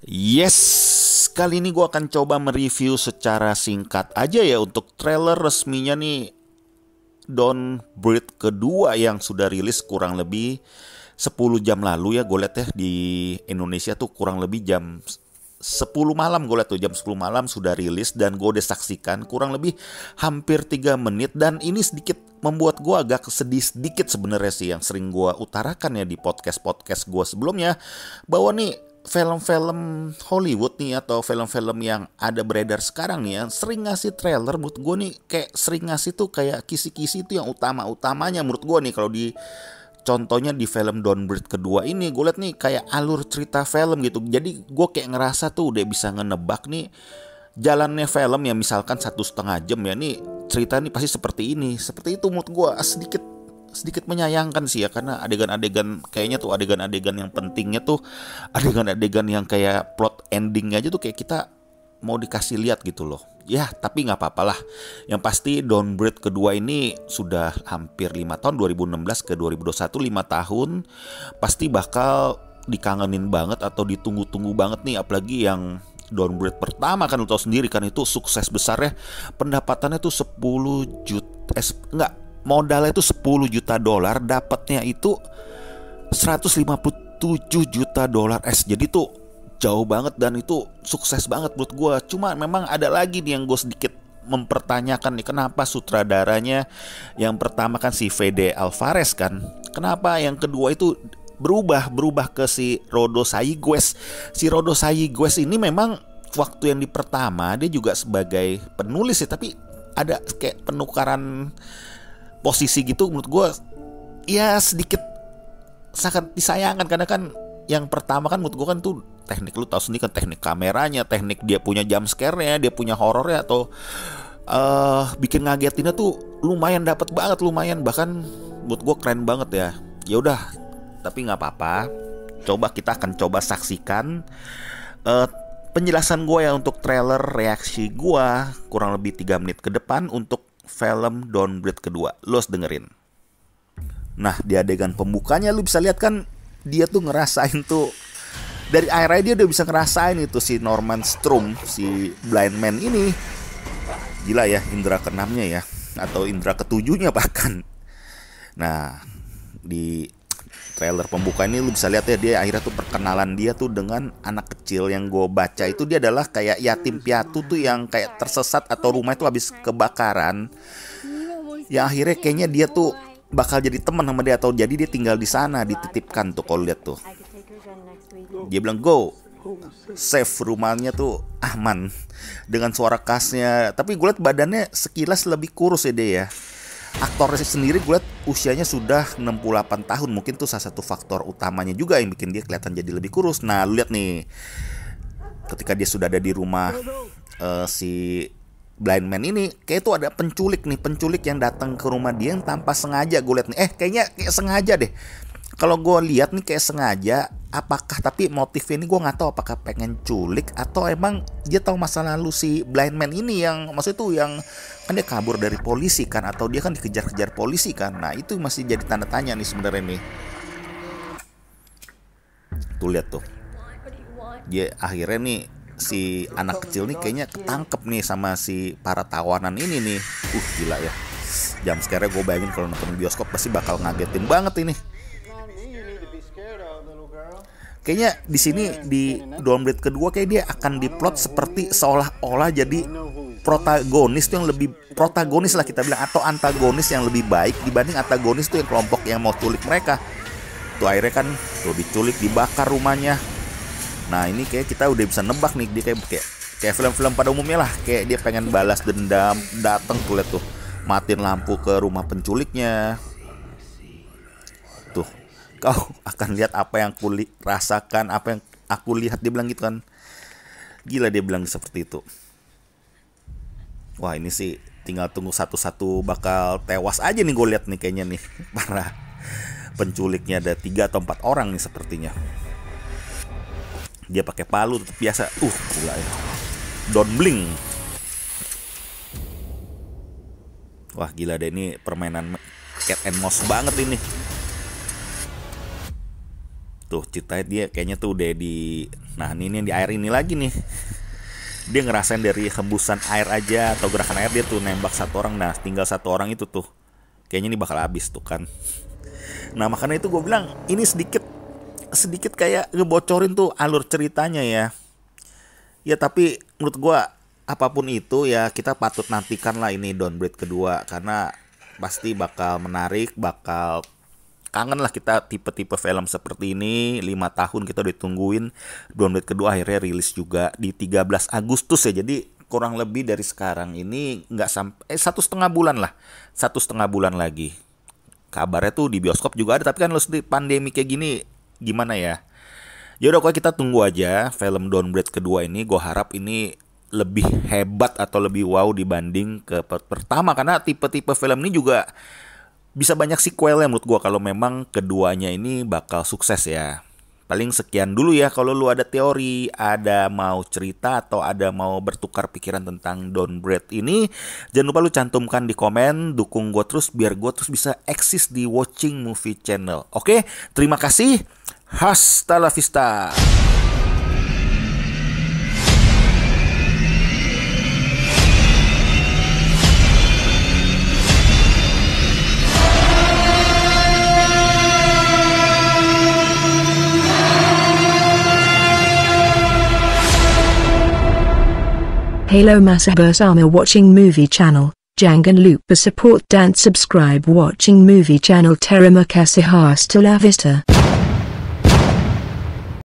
Yes, kali ini gue akan coba mereview secara singkat aja ya untuk trailer resminya nih Don't Breathe kedua yang sudah rilis kurang lebih 10 jam lalu ya. Gue liat ya di Indonesia tuh kurang lebih jam 10 malam, gue liat tuh jam 10 malam sudah rilis dan gue udah saksikan kurang lebih hampir 3 menit. Dan ini sedikit membuat gue agak sedih sedikit sebenarnya sih, yang sering gue utarakan ya di podcast-podcast gue sebelumnya, bahwa nih film-film Hollywood nih atau film-film yang ada beredar sekarang nih ya sering ngasih trailer, menurut gue nih kayak sering ngasih tuh kayak kisi-kisi itu yang utama-utamanya menurut gue nih. Kalau di contohnya di film Don't Breathe kedua ini, gue liat nih kayak alur cerita film gitu. Jadi gue kayak ngerasa tuh udah bisa ngenebak nih jalannya film ya, misalkan 1,5 jam ya nih cerita nih pasti seperti ini, seperti itu. Menurut gue sedikit menyayangkan sih ya, karena adegan-adegan kayaknya tuh adegan-adegan yang pentingnya tuh adegan-adegan yang kayak plot endingnya aja tuh kayak kita mau dikasih lihat gitu loh. Ya tapi nggak apa-apalah. Yang pasti Don't Breathe kedua ini sudah hampir 5 tahun, 2016 ke 2021, 5 tahun. Pasti bakal dikangenin banget atau ditunggu-tunggu banget nih. Apalagi yang Don't Breathe pertama kan lo tau sendiri kan, itu sukses besar ya. Pendapatannya tuh 10 juta enggak, modalnya itu 10 juta dolar, dapatnya itu 157 juta dolar. Jadi tuh jauh banget dan itu sukses banget menurut gue. Cuma memang ada lagi nih yang gue sedikit mempertanyakan nih, kenapa sutradaranya yang pertama kan si Fede Alvarez kan, kenapa yang kedua itu berubah ke si Rodo Saigues. Si Rodo Saigues ini memang waktu yang di pertama dia juga sebagai penulis ya, tapi ada kayak penukaran posisi gitu. Menurut gue ya sedikit sangat disayangkan, karena kan yang pertama kan menurut gue kan tuh teknik, lu tahu sendiri kan, teknik kameranya, teknik dia punya jump scare-nya, dia punya horornya atau bikin ngagetinnya tuh lumayan dapet banget, lumayan, bahkan menurut gue keren banget ya. Ya udah, tapi nggak apa-apa, kita akan coba saksikan penjelasan gue ya untuk trailer reaksi gue kurang lebih 3 menit ke depan untuk film Don't Breathe kedua. Lo harus dengerin. Nah, di adegan pembukanya lu bisa lihat kan, dia tuh ngerasain tuh dari airnya, dia udah bisa ngerasain itu si Norman Strum, si blind man ini. Gila ya, indera keenamnya ya, atau indera ketujuhnya bahkan. Nah, di trailer pembuka ini lu bisa lihat ya, dia akhirnya tuh perkenalan dia tuh dengan anak kecil. Yang gue baca itu dia adalah kayak yatim piatu tuh yang kayak tersesat atau rumah itu habis kebakaran. Yang akhirnya kayaknya dia tuh bakal jadi teman sama dia, atau jadi dia tinggal di sana, dititipkan tuh. Kalau lihat tuh dia bilang go save, rumahnya tuh aman, dengan suara khasnya. Tapi gue liat badannya sekilas lebih kurus ya dia ya. Aktornya sendiri gue liat usianya sudah 68 tahun. Mungkin tuh salah satu faktor utamanya juga yang bikin dia kelihatan jadi lebih kurus. Nah lu lihat nih, ketika dia sudah ada di rumah si blind man ini, kayak tuh ada penculik yang datang ke rumah dia yang tanpa sengaja. Gue liat nih, kayaknya kayak sengaja deh. Kalau gue lihat nih kayak sengaja, apakah, tapi motifnya ini gue nggak tahu apakah pengen culik atau emang dia tahu masa lalu si blind man ini, yang maksudnya tuh yang kan dia kabur dari polisi kan, atau dia kan dikejar-kejar polisi kan. Nah itu masih jadi tanda tanya nih sebenarnya nih. Tuh lihat tuh, dia akhirnya nih si anak kecil nih kayaknya ketangkep nih sama si para tawanan ini nih. Gila ya, jam scare-nya gue bayangin kalau nonton bioskop pasti bakal ngagetin banget ini. Kayaknya di sini di Don't Breathe kedua kayak dia akan diplot seperti seolah-olah jadi protagonis tuh yang lebih protagonis lah kita bilang, atau antagonis yang lebih baik dibanding antagonis tuh yang kelompok yang mau culik mereka. Tuh akhirnya kan tuh diculik, dibakar rumahnya. Nah ini kayak kita udah bisa nebak nih, dia kayak film-film pada umumnya lah, kayak dia pengen balas dendam, datang tuh lihat tuh, matiin lampu ke rumah penculiknya. Tuh, kau akan lihat apa yang aku rasakan, apa yang aku lihat, dia bilang gitu kan. Gila, dia bilang seperti itu. Wah ini sih tinggal tunggu satu-satu bakal tewas aja nih, gue lihat nih kayaknya nih para penculiknya ada 3 atau 4 orang nih sepertinya. Dia pakai palu tetap biasa. Gila ya. Don't blink. Wah gila deh, ini permainan cat and mouse banget ini. Tuh ceritanya dia kayaknya tuh udah nah ini yang di air ini lagi nih. Dia ngerasain dari hembusan air aja atau gerakan air, dia tuh nembak satu orang. Nah tinggal satu orang itu tuh kayaknya ini bakal habis tuh kan. Nah makanya itu gue bilang ini sedikit kayak ngebocorin tuh alur ceritanya ya. Ya tapi menurut gue apapun itu ya kita patut nantikan lah ini Downgrade kedua, karena pasti bakal menarik, bakal kangen lah kita tipe-tipe film seperti ini. 5 tahun kita udah tungguin. Downgrade kedua akhirnya rilis juga di 13 Agustus ya. Jadi kurang lebih dari sekarang ini nggak sampai 1,5 bulan lah. 1,5 bulan lagi. Kabarnya tuh di bioskop juga ada, tapi kan di pandemi kayak gini gimana ya. Yaudah kok kita tunggu aja film Downgrade kedua ini. Gue harap ini lebih hebat atau lebih wow dibanding ke pertama, karena tipe-tipe film ini juga bisa banyak sequelnya menurut gue kalau memang keduanya ini bakal sukses ya. Paling sekian dulu ya. Kalau lu ada teori, ada mau cerita atau ada mau bertukar pikiran tentang Downgrade ini, jangan lupa lu cantumkan di komen. Dukung gue terus biar gue terus bisa eksis di Watching Movie Channel. Oke, terima kasih. Hasta la vista. Halo masa bersama Watching Movie Channel. Jangan lupa support dan subscribe Watching Movie Channel. Terima kasih, hasta la vista.